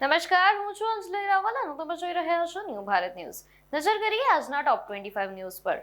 નમસ્કાર, હું છું અંજલિ રાવલ અને તમે જોઈ રહ્યા છો ન્યૂ ભારત ન્યૂઝ. નજર કરીએ આજના ટોપ 25 ન્યૂઝ પર.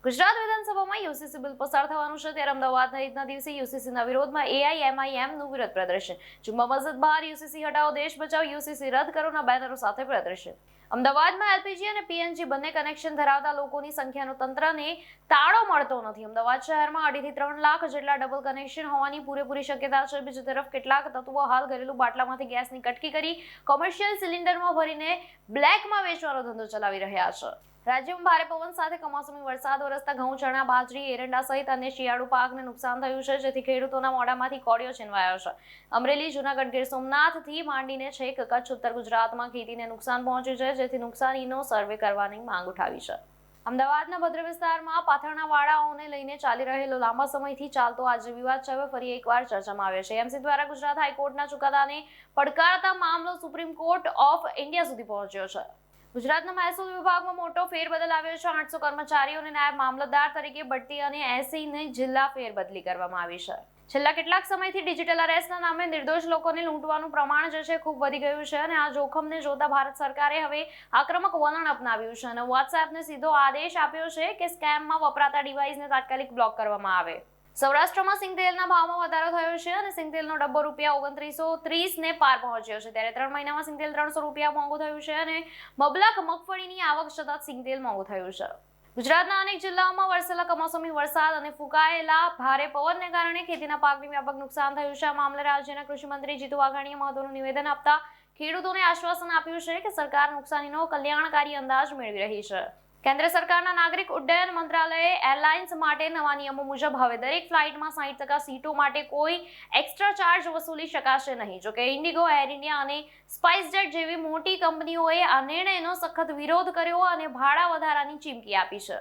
ગુજરાત વિધાનસભામાં યુસીસી બિલ પસાર થવાનું છે ત્યારે અમદાવાદના ઈદના દિવસે યુસીસીના વિરોધમાં એઆઈએમઆઈએમનું વિરોધ પ્રદર્શન. જુમ્મા મસ્જિદ બહાર યુસીસી હટાવો દેશ બચાવો યુસીસી રદ કરોના બેનરો સાથે પ્રદર્શન. અમદાવાદમાં એલપીજી અને પીએનજી બંને કનેક્શન ધરાવતા લોકોની સંખ્યાનો તંત્રને તાળો મળતો નથી. અમદાવાદ શહેરમાં 2.5 થી 3 લાખ જેટલા ડબલ કનેક્શન હોવાની પૂરેપૂરી શક્યતા છે. બીજી તરફ કેટલાક તત્વો હાલ ઘરેલું બાટલામાંથી ગેસની કટકી કરી કોમર્શિયલ સિલિન્ડરમાં ભરીને બ્લેકમાં વેચવાનો ધંધો ચલાવી રહ્યા છે. રાજ્યમાં ભારે પવન સાથે કમોસમી વરસાદ વરસતા ઘઉં, ચણા, બાજરી, એરંડા સહિત અન્ય શિયાળુ પાકને નુકસાન થયું છે, જેથી ખેડૂતોના મોઢામાંથી કોળિયો છીનવાયો છે. અમરેલી, જૂનાગઢ, ગીર સોમનાથથી માંડીને છેક કચ્છ, ઉત્તર ગુજરાતમાં ખેતીને નુકસાન પહોંચ્યું છે, જેથી નુકસાનીનો સર્વે કરવાની માંગ ઉઠાવી છે. અમદાવાદના ભદ્ર વિસ્તારમાં પાથરણા વાળાઓને લઈને ચાલી રહેલો લાંબા સમયથી ચાલતો આજે વિવાદ છે ફરી એકવાર ચર્ચામાં આવ્યો છે. એમસી દ્વારા ગુજરાત હાઈકોર્ટના ચુકાદાને પડકારતા મામલો સુપ્રીમ કોર્ટ ઓફ ઇન્ડિયા સુધી પહોંચ્યો છે. ગુજરાતના મહેસૂલ વિભાગમાં મોટો ફેરબદલ આવ્યો છે. 800 કર્મચારીઓને નાયબ મામલતદાર તરીકે બઢતી અને 80 જિલ્લા ફેરબદલી કરવામાં આવી છે. છેલ્લા કેટલાક સમયથી ડિજિટલ અરેસ્ટના નામે નિર્દોષ લોકોને લૂંટવાનું પ્રમાણ જે છે ખૂબ વધી ગયું છે અને આ જોખમને જોતા ભારત સરકારે હવે આક્રમક વલણ અપનાવ્યું છે અને વોટ્સએપને સીધો આદેશ આપ્યો છે કે સ્કેમમાં વપરાતા ડિવાઇસને તાત્કાલિક બ્લોક કરવામાં આવે. સૌરાષ્ટ્રમાં સિંગતેલના ભાવમાં વધારો થયો છે અને સિંગતેલનો ડબ્બો ₹2930 પાર પહોંચ્યો છે. ત્યારે 3 મહિનામાં સિંગતેલ ₹300 મોંઘું થયું છે અને મબલક મગફળીની આવક છતાં સિંગતેલ મોંઘું થયું છે. ગુજરાતના અનેક જિલ્લાઓમાં વરસેલા કમોસમી વરસાદ અને ફૂંકાયેલા ભારે પવનને કારણે ખેતીના પાકને વ્યાપક નુકસાન થયું છે. આ મામલે રાજ્યના કૃષિ મંત્રી જીતુ વાઘાણીએ મહત્વનું નિવેદન આપતા ખેડૂતોને આશ્વાસન આપ્યું છે કે સરકાર નુકસાનીનો કલ્યાણકારી અંદાજ મેળવી રહી છે. કેન્દ્ર સરકારના નાગરિક ઉડ્ડયન મંત્રાલયે એરલાઇન્સ માટે નવા નિયમો મુજબ હવે દરેક ફ્લાઇટમાં 60% સીટો માટે કોઈ એક્સ્ટ્રા ચાર્જ વસૂલી શકાશે નહીં. જોકે ઇન્ડિગો, એર ઇન્ડિયા અને સ્પાઇસજેટ જેવી મોટી કંપનીઓએ આ નિર્ણયનો સખત વિરોધ કર્યો અને ભાડા વધારાની ચીમકી આપી છે.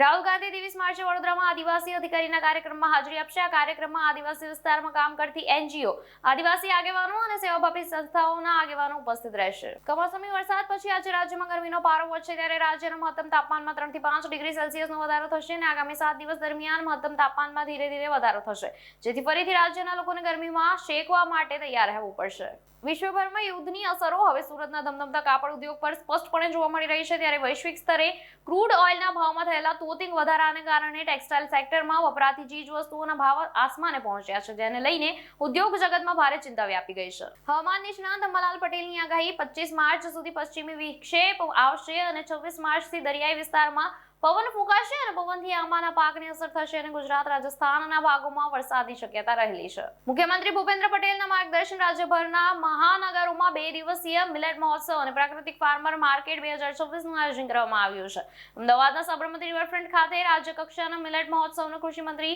રાહુલ ગાંધી 23 માર્ચે વડોદરામાં આદિવાસી અધિકારીના કાર્યક્રમમાં હાજરી આપશે. આ કાર્યક્રમમાં આદિવાસી વિસ્તારમાં કામ કરતી એનજીઓ, આદિવાસી આગેવાનો અને સેવાભાવી સંસ્થાઓના આગેવાનો ઉપસ્થિત રહેશે. કમોસમી વરસાદ પછી આજે રાજ્યમાં ગરમીનો પારો વધશે ત્યારે રાજ્યના મહત્તમ તાપમાનમાં 3 થી 5 ડિગ્રી સેલ્સિયસનો વધારો થશે અને આગામી 7 દિવસ દરમિયાન મહત્તમ તાપમાનમાં ધીરે ધીરે વધારો થશે, જેથી ફરીથી રાજ્યના લોકોને ગરમીમાં શેકવા માટે તૈયાર રહેવું પડશે. વિશ્વભરમાં યુદ્ધની અસરો હવે સુરતના ધમધમતા કાપડ ઉદ્યોગ પર સ્પષ્ટપણે જોવા મળી રહી છે. ત્યારે વૈશ્વિક સ્તરે ક્રૂડ ઓઇલના ભાવમાં થયેલા તોતિંગ વધારાને કારણે ટેક્સટાઇલ સેક્ટરમાં વપરાતી ચીજ વસ્તુઓના ભાવ આસમાને પહોંચ્યા છે, જેને લઈને ઉદ્યોગ જગતમાં ભારે ચિંતા વ્યાપી ગઈ છે. હવામાન નિષ્ણાત અંબાલાલ પટેલની આગાહી 25 માર્ચ સુધી પશ્ચિમી વિક્ષેપ આવશે અને 26 માર્ચથી દરિયાઈ વિસ્તારમાં પવન ફૂંકાશે અને પવનથી આંબાના પાકને અસર થશે અને ગુજરાત, રાજસ્થાનના ભાગોમાં વરસાદની શક્યતા રહેલી છે. મુખ્યમંત્રી ભૂપેન્દ્ર પટેલના માર્ગદર્શન રાજ્યભરના મહાનગરોમાં 2 દિવસીય મિલેટ મહોત્સવ અને પ્રાકૃતિક ફાર્મર માર્કેટ 2026નું આયોજન કરવામાં આવ્યું છે. અમદાવાદના સાબરમતી રિવરફ્રન્ટ ખાતે રાજ્ય કક્ષાના મિલેટ મહોત્સવનો કૃષિ મંત્રી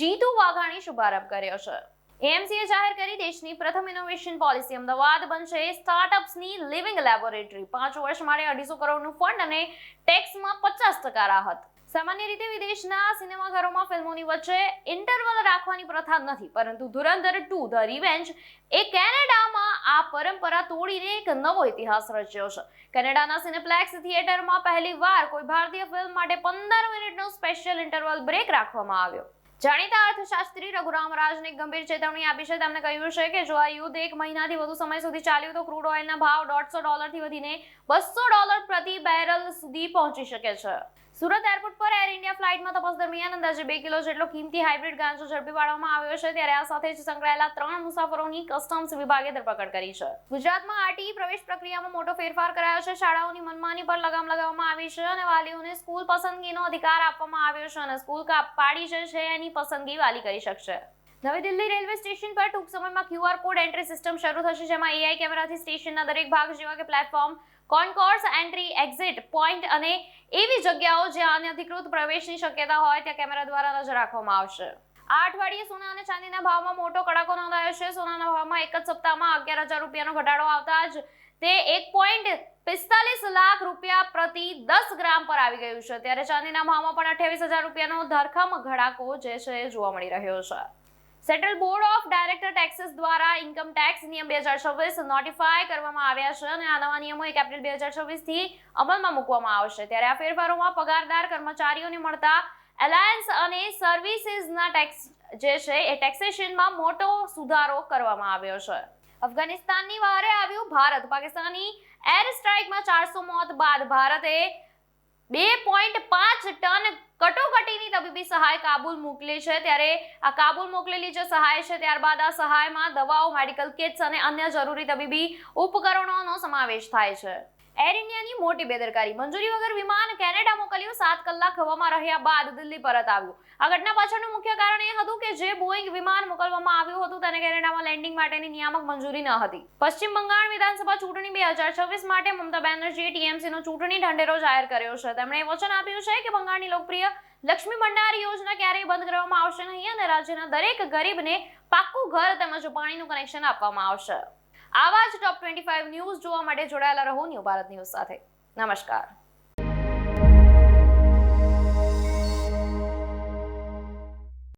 જીતુ વાઘાણી શુભારંભ કર્યો છે. એએમસીએ જાહેર કરી દેશની પ્રથમ ઇનોવેશન પોલિસી. અમદાવાદ બનશે સ્ટાર્ટઅપ્સની લિવિંગ લેબોરેટરી. 5 વર્ષ માટે 250 કરોડનું ફંડ અને ટેક્સમાં 50% રાહત. સામાન્ય રીતે વિદેશના સિનેમાઘરોમાં ફિલ્મોની વચ્ચે ઇન્ટરવલ રાખવાની પ્રથા નથી, પરંતુ ધુરંધર 2 ધ રિવેન્જ એ કેનેડામાં આ પરંપરા તોડીને એક નવો ઇતિહાસ રચ્યો છે. કેનેડાના સિનેપ્લેક્સ થિયેટરમાં પહેલીવાર કોઈ ભારતીય ફિલ્મ માટે 15 મિનિટનો સ્પેશિયલ ઇન્ટરવલ બ્રેક રાખવામાં આવ્યો. જાણીતા અર્થશાસ્ત્રી રઘુરામ રાજને ગંભીર ચેતવણી આપી છે. તેમણે કહ્યું છે કે જો આ યુદ્ધ 1 મહિનાથી વધુ સમય સુધી ચાલ્યું તો ક્રૂડ ઓઇલના ભાવ $150 થી વધીને $200 પ્રતિ બેરલ સુધી પહોંચી શકે છે. સુરત એરપોર્ટ પર એર ઇન્ડિયા ફ્લાઇટમાં તપાસ દરમિયાન અંદાજે 2 કિલો જેટલો કિંમતી હાઇબ્રિડ ગાંજો ઝડપી પાડવામાં આવ્યો છે. ત્યારે આ સાથે જ સંકળાયેલા 3 મુસાફરોની કસ્ટમ્સ વિભાગે ધરપકડ કરી છે. ગુજરાતમાં આરટીઈ પ્રવેશ પ્રક્રિયામાં મોટો ફેરફાર કરાયો છે. શાળાઓની મનમાની પર લગામ લગાવવામાં આવી છે અને વાલીઓને સ્કૂલ પસંદગીનો અધિકાર આપવામાં આવ્યો છે અને સ્કૂલ પાડી જે છે એની પસંદગી વાલી કરી શકશે. નવી દિલ્હી રેલવે સ્ટેશન પર ટૂંક સમયમાં QR કોડ એન્ટ્રી સિસ્ટમ શરૂ થશે, જેમાં AI કેમેરાથી સ્ટેશનના દરેક ભાગ જેવા કે પ્લેટફોર્મ, કોન્કોર્સ, એન્ટ્રી એક્ઝિટ પોઈન્ટ અને એવી જગ્યાઓ જ્યાં અનધિકૃત પ્રવેશની શક્યતા હોય ત્યાં કેમેરા દ્વારા નજર રાખવામાં આવશે. આ અઠવાડિયે સોના અને ચાંદીના ભાવમાં મોટો કડાકો નોંધાયો છે. સોનાના ભાવમાં એક જ સપ્તાહમાં ₹11,000નો ઘટાડો આવતા જ તે 1.45 લાખ રૂપિયા પ્રતિ 10 ગ્રામ પર આવી ગયું છે. ત્યારે ચાંદીના ભાવમાં પણ ₹28,000નો ધરખમ ઘટાડો જે છે જોવા મળી રહ્યો છે. Central board of director taxes દ્વારા ઇન્કમ ટેક્સ નિયમ 2026 નોટિફાય કરવામાં આવ્યા છે અને આ નવા નિયમો 1 એપ્રિલ 2026 થી અમલમાં મૂકવામાં આવશે. ત્યારે આ ફેરફારોમાં પગારદાર કર્મચારીઓને મળતા એલાયન્સ અને સર્વિસીસના ટેક્સ જે છે એ ટેક્સેશનમાં મોટો સુધારો કરવામાં આવ્યો છે. અફઘાનિસ્તાનની વારે આવ્યું ભારત. પાકિસ્તાની એર સ્ટ્રાઇકમાં 400 મોત બાદ ભારતે 2.5 ટન કટોકટીની તબીબી સહાય કાબુલ મોકલી છે. ત્યારે આ કાબુલ મોકલેલી જે સહાય છે ત્યારબાદ આ સહાયમાં દવાઓ, મેડિકલ કિટ્સ અને અન્ય જરૂરી તબીબી ઉપકરણોનો સમાવેશ થાય છે. એર ઇન્ડિયાની મોટી બેદરકારી. મંજૂરી વગર વિમાન કેનેડા મોકલ્યું. 7 કલાક હવામાં રહ્યા બાદ દિલ્હી પરત આવ્યું. આ ઘટના પાછળનું મુખ્ય કારણ એ હતું કે જે બોઈંગ વિમાન મોકલવામાં આવ્યું હતું તેને કેનેડામાં લેન્ડિંગ માટેની નિયામક મંજૂરી ન હતી. પશ્ચિમ બંગાળ વિધાનસભા ચૂંટણી 2026 માટે મમતા બેનર્જીએ ટીએમસીનો ચૂંટણી ઢંઢેરો જાહેર કર્યો છે. તેમણે વચન આપ્યું છે કે બંગાળની લોકપ્રિય લક્ષ્મી ભંડાર યોજના ક્યારેય બંધ કરવામાં આવશે નહીં અને રાજ્યના દરેક ગરીબને પાક્કું ઘર તેમજ પાણીનું કનેક્શન આપવામાં આવશે. આવા જ ટોપ 25 ન્યૂઝ જોવા માટે જોડાયેલા રહો ન્યૂ ભારત ન્યૂઝ સાથે. નમસ્કાર.